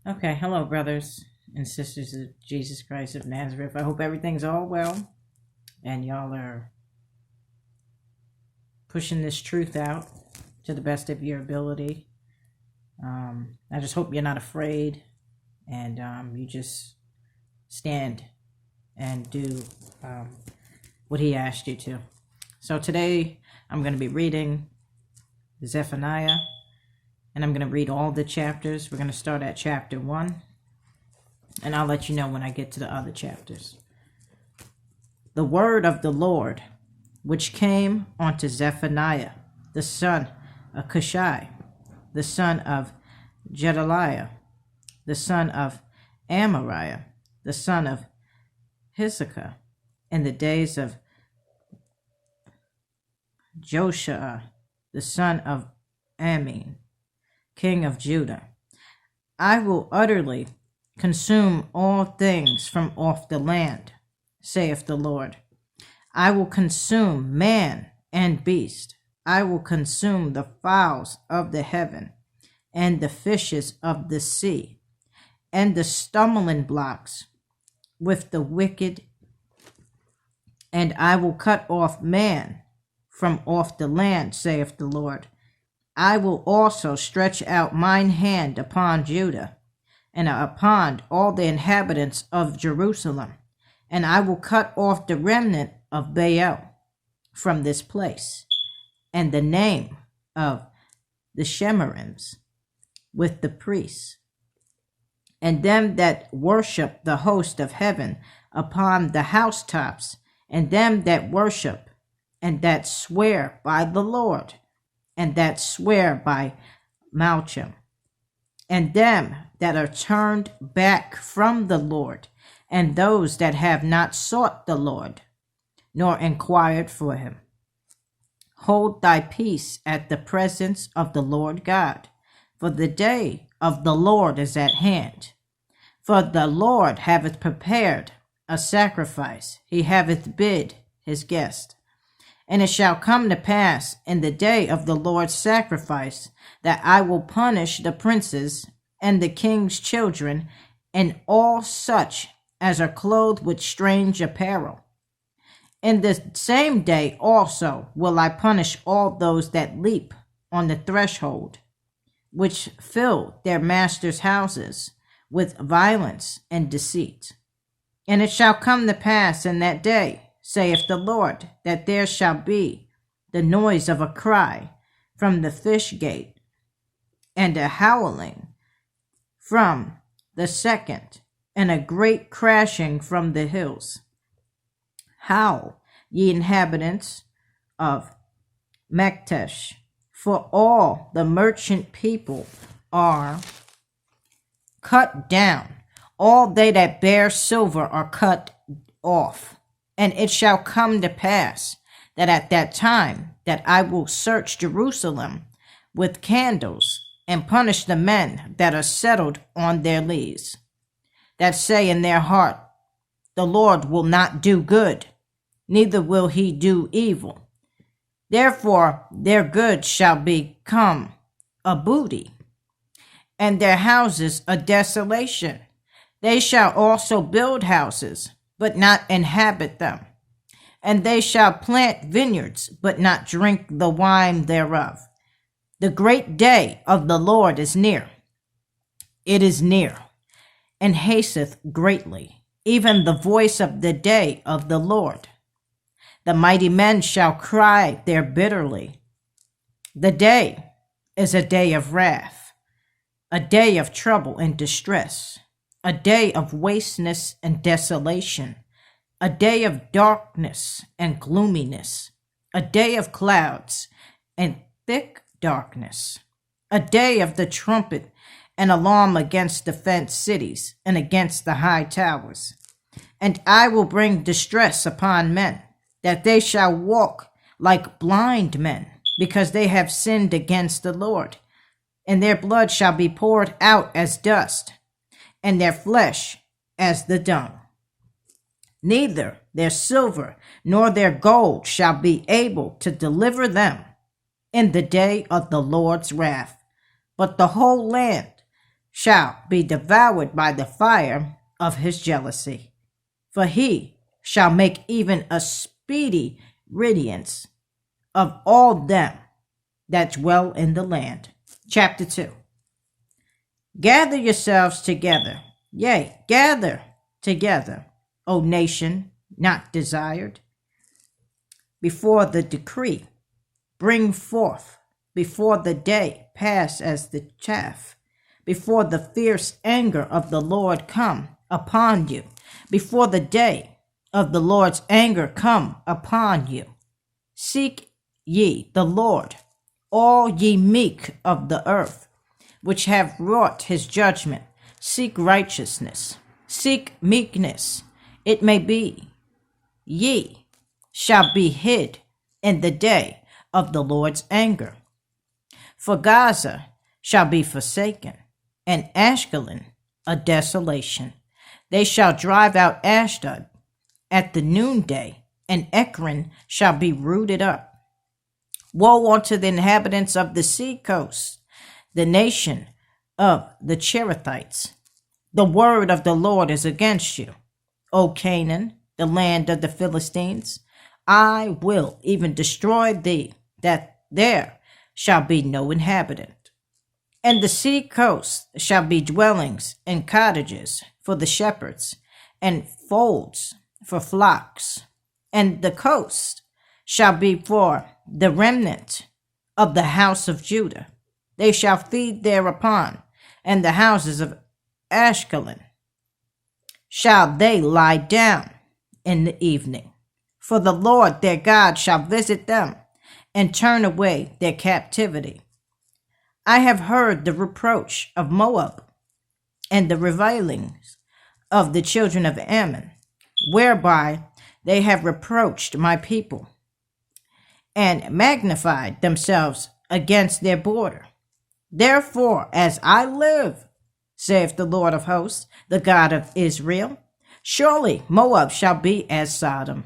Okay, hello, brothers and sisters of Jesus Christ of Nazareth. I hope everything's all well and y'all are pushing this truth out to the best of your ability. I just hope you're not afraid and you just stand and do what he asked you to. So today I'm going to be reading Zephaniah. And I'm going to read all the chapters. We're going to start at chapter 1. And I'll let you know when I get to the other chapters. The word of the Lord, which came unto Zephaniah, the son of Cushai, the son of Gedaliah, the son of Amariah, the son of Hezekiah, in the days of Joshua, the son of Amin, king of Judah. I will utterly consume all things from off the land, saith the Lord. I will consume man and beast. I will consume the fowls of the heaven, and the fishes of the sea, and the stumbling blocks with the wicked. And I will cut off man from off the land, saith the Lord. I will also stretch out mine hand upon Judah, and upon all the inhabitants of Jerusalem, and I will cut off the remnant of Baal from this place, and the name of the Shemarims with the priests, and them that worship the host of heaven upon the housetops, and them that worship and that swear by the Lord, and that swear by Malcham, and them that are turned back from the Lord, and those that have not sought the Lord, nor inquired for him. Hold thy peace at the presence of the Lord God, for the day of the Lord is at hand. For the Lord haveth prepared a sacrifice, he haveth bid his guest. And it shall come to pass in the day of the Lord's sacrifice that I will punish the princes and the king's children and all such as are clothed with strange apparel. In the same day also will I punish all those that leap on the threshold, which fill their masters' houses with violence and deceit. And it shall come to pass in that day, saith the Lord, that there shall be the noise of a cry from the fish gate, and a howling from the second, and a great crashing from the hills. Howl, ye inhabitants of Maktesh, for all the merchant people are cut down. All they that bear silver are cut off. And it shall come to pass that at that time that I will search Jerusalem with candles, and punish the men that are settled on their lees, that say in their heart, the Lord will not do good, neither will he do evil. Therefore their goods shall become a booty, and their houses a desolation. They shall also build houses, but not inhabit them. And they shall plant vineyards, but not drink the wine thereof. The great day of the Lord is near. It is near, and hasteth greatly, even the voice of the day of the Lord. The mighty men shall cry there bitterly. The day is a day of wrath, a day of trouble and distress, a day of wasteness and desolation, a day of darkness and gloominess, a day of clouds and thick darkness, a day of the trumpet and alarm against the fenced cities and against the high towers. And I will bring distress upon men, that they shall walk like blind men, because they have sinned against the Lord, and their blood shall be poured out as dust, and their flesh as the dung. Neither their silver nor their gold shall be able to deliver them in the day of the Lord's wrath, but the whole land shall be devoured by the fire of his jealousy, for he shall make even a speedy riddance of all them that dwell in the land. Chapter 2. Gather yourselves together, yea, gather together, O nation not desired, before the decree. Bring forth before the day pass as the chaff, before the fierce anger of the Lord come upon you, before the day of the Lord's anger come upon you. Seek ye the Lord, all ye meek of the earth, which have wrought his judgment. Seek righteousness, seek meekness. It may be ye shall be hid in the day of the Lord's anger. For Gaza shall be forsaken, and Ashkelon a desolation. They shall drive out Ashdod at the noonday, and Ekron shall be rooted up. Woe unto the inhabitants of the sea coast, the nation of the Cherethites. The word of the Lord is against you, O Canaan, the land of the Philistines. I will even destroy thee, that there shall be no inhabitant. And the sea coast shall be dwellings and cottages for the shepherds, and folds for flocks. And the coast shall be for the remnant of the house of Judah. They shall feed thereupon, and the houses of Ashkelon shall they lie down in the evening. For the Lord their God shall visit them, and turn away their captivity. I have heard the reproach of Moab, and the revilings of the children of Ammon, whereby they have reproached my people, and magnified themselves against their border. Therefore, as I live, saith the Lord of hosts, the God of Israel, surely Moab shall be as Sodom,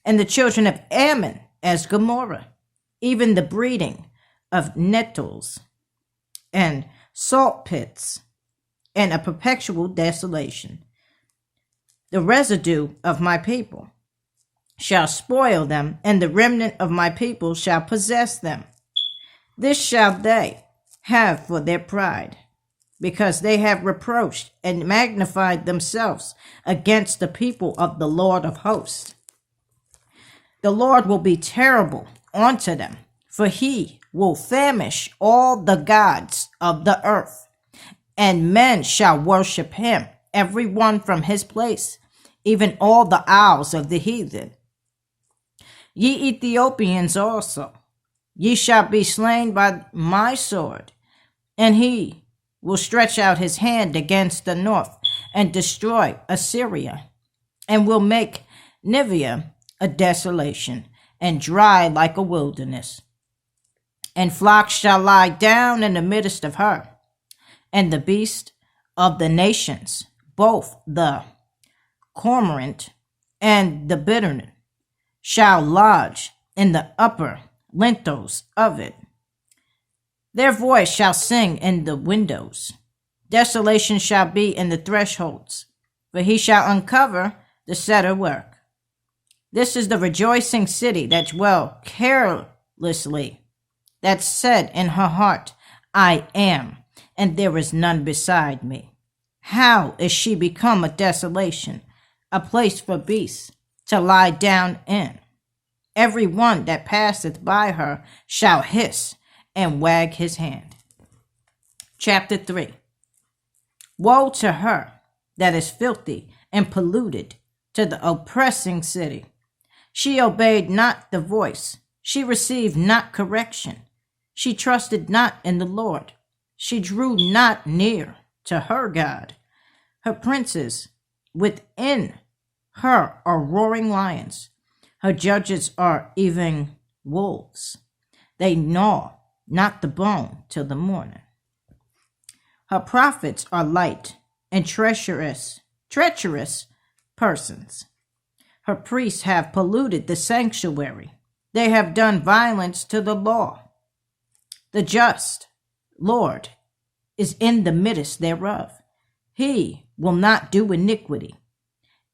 and the children of Ammon as Gomorrah, even the breeding of nettles and salt pits, and a perpetual desolation. The residue of my people shall spoil them, and the remnant of my people shall possess them. This shall they have for their pride, because they have reproached and magnified themselves against the people of the Lord of hosts. The Lord will be terrible unto them, for he will famish all the gods of the earth, and men shall worship him, every one from his place, even all the isles of the heathen. Ye Ethiopians also, ye shall be slain by my sword, and he will stretch out his hand against the north, and destroy Assyria, and will make Nineveh a desolation, and dry like a wilderness. And flocks shall lie down in the midst of her, and the beast of the nations, both the cormorant and the bittern, shall lodge in the upper lintels of it. Their voice shall sing in the windows. Desolation shall be in the thresholds, for he shall uncover the cedar work. This is the rejoicing city that dwell carelessly, that said in her heart, I am, and there is none beside me. How is she become a desolation, a place for beasts to lie down in? Every one that passeth by her shall hiss and wag his hand. Chapter 3. Woe to her that is filthy and polluted, to the oppressing city. She obeyed not the voice, she received not correction. She trusted not in the Lord, she drew not near to her God. Her princes within her are roaring lions, her judges are even wolves. They gnaw not the bone till the morning. Her prophets are light and treacherous persons. Her priests have polluted the sanctuary. They have done violence to the law. The just Lord is in the midst thereof. He will not do iniquity.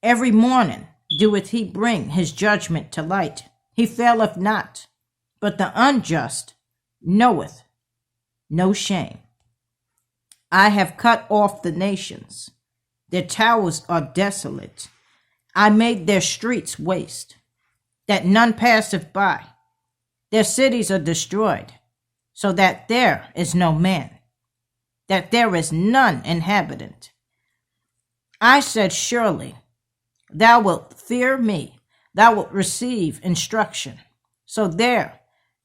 Every morning doeth he bring his judgment to light. He faileth not, but the unjust knoweth no shame. I have cut off the nations. Their towers are desolate. I made their streets waste, that none passeth by. Their cities are destroyed, so that there is no man, that there is none inhabitant. I said, surely thou wilt fear me, thou wilt receive instruction, so their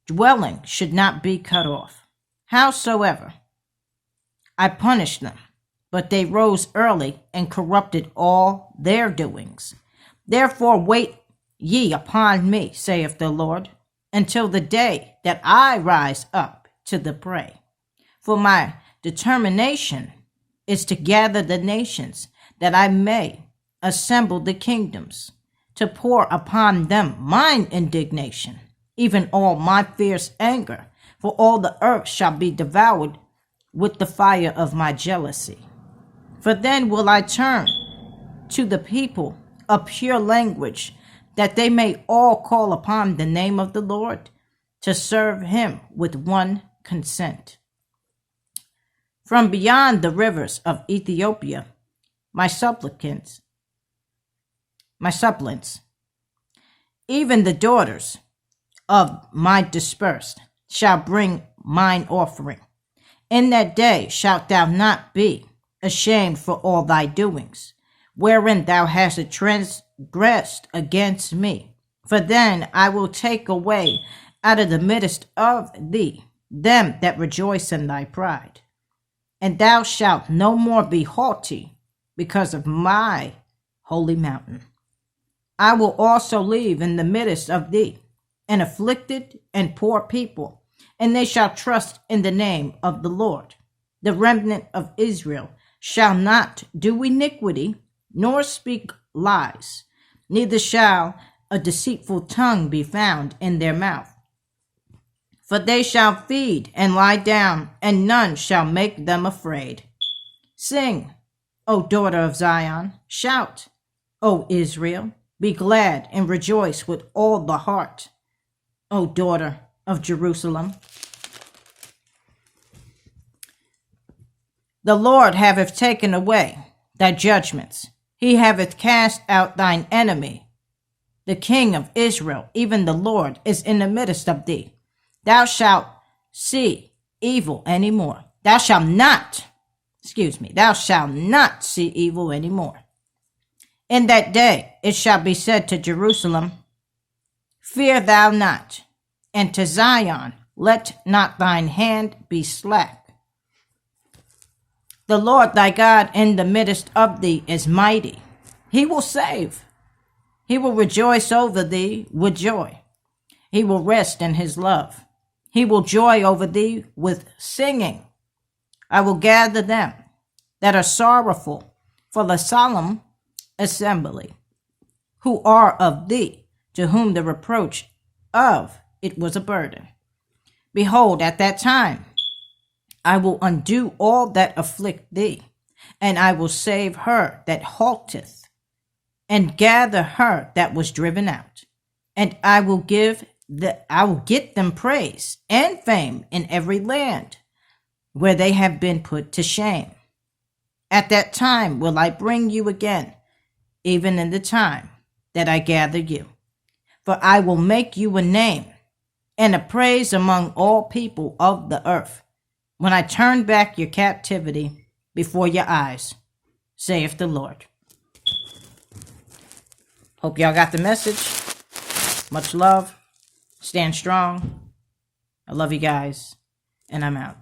dwelling should not be cut off. Howsoever, I punished them, but they rose early and corrupted all their doings. Therefore wait ye upon me, saith the Lord, until the day that I rise up to the prey. For my determination is to gather the nations, that I may assemble the kingdoms, to pour upon them mine indignation, even all my fierce anger, for all the earth shall be devoured with the fire of my jealousy. For then will I turn to the people a pure language, that they may all call upon the name of the Lord, to serve him with one consent. From beyond the rivers of Ethiopia, my suppliants, even the daughters of my dispersed, shall bring mine offering. In that day shalt thou not be ashamed for all thy doings, wherein thou hast transgressed against me. For then I will take away out of the midst of thee them that rejoice in thy pride. And thou shalt no more be haughty because of my holy mountain. I will also leave in the midst of thee an afflicted and poor people, and they shall trust in the name of the Lord. The remnant of Israel shall not do iniquity, nor speak lies, neither shall a deceitful tongue be found in their mouth. For they shall feed and lie down, and none shall make them afraid. Sing, O daughter of Zion, shout, O Israel, be glad and rejoice with all the heart, O daughter of Jerusalem. The Lord haveth taken away thy judgments. He haveth cast out thine enemy. The King of Israel, even the Lord, is in the midst of thee. Thou shalt see evil any more. Thou shalt not see evil any more. In that day it shall be said to Jerusalem, fear thou not, and to Zion, let not thine hand be slack. The Lord thy God in the midst of thee is mighty. He will save. He will rejoice over thee with joy. He will rest in his love. He will joy over thee with singing. I will gather them that are sorrowful for the solemn assembly, who are of thee, to whom the reproach of it was a burden. Behold, at that time I will undo all that afflict thee, and I will save her that halteth, and gather her that was driven out. And I will get them praise and fame in every land where they have been put to shame. At that time will I bring you again, even in the time that I gather you. For I will make you a name and a praise among all people of the earth, when I turn back your captivity before your eyes, saith the Lord. Hope y'all got the message. Much love. Stand strong. I love you guys, and I'm out.